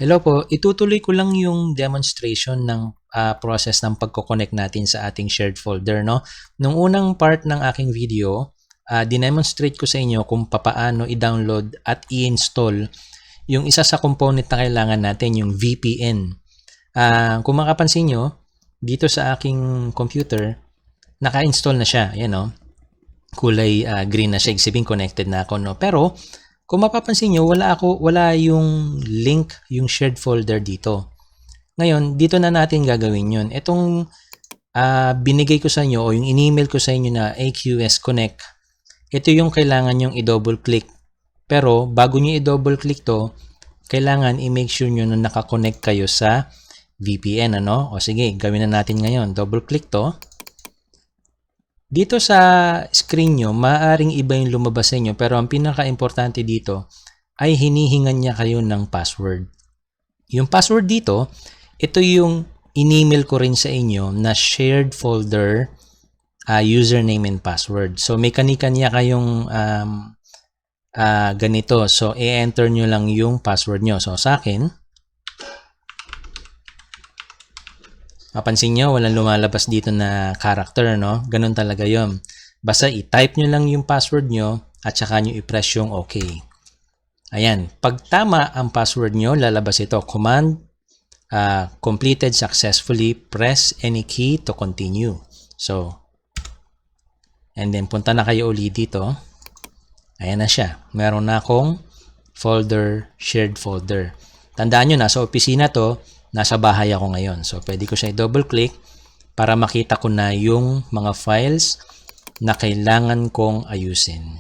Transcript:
Hello po, itutuloy ko lang yung demonstration ng process ng pagko-connect natin sa ating shared folder, no? Nung unang part ng aking video, dinemonstrate ko sa inyo kung papaano i-download at i-install yung isa sa component na kailangan natin, yung VPN. Kung makapansin nyo, dito sa aking computer, naka-install na siya. Ayan, no? Kulay green na siya, sabihin connected na ako, no? Pero kung mapapansin nyo, wala yung link, yung shared folder dito. Ngayon, dito na natin gagawin yun. Itong binigay ko sa inyo o yung in-email ko sa inyo na AQS Connect, ito yung kailangan nyong i-double click. Pero bago nyo i-double click to, kailangan i-make sure nyo na nakakonect kayo sa VPN. Ano? O sige, gawin na natin ngayon. Double click to. Dito sa screen nyo, maaaring iba yung lumabas sa inyo, pero ang pinaka-importante dito ay hinihingan niya kayo ng password. Yung password dito, ito yung in-email ko rin sa inyo na shared folder username and password. So may kani-kanya kayong ganito. So i-enter nyo lang yung password nyo. So sa akin, mapansin nyo, walang lumalabas dito na character, no? Ganun talaga yun. Basta i-type nyo lang yung password nyo at saka nyo i-press yung OK. Ayan. Pag tama ang password nyo, lalabas ito. Command completed successfully. Press any key to continue. So, and then punta na kayo ulit dito. Ayan na siya. Meron na akong folder, shared folder. Tandaan nyo, nasa opisina to. Nasa bahay ako ngayon. So, pwede ko siya i-double click para makita ko na yung mga files na kailangan kong ayusin.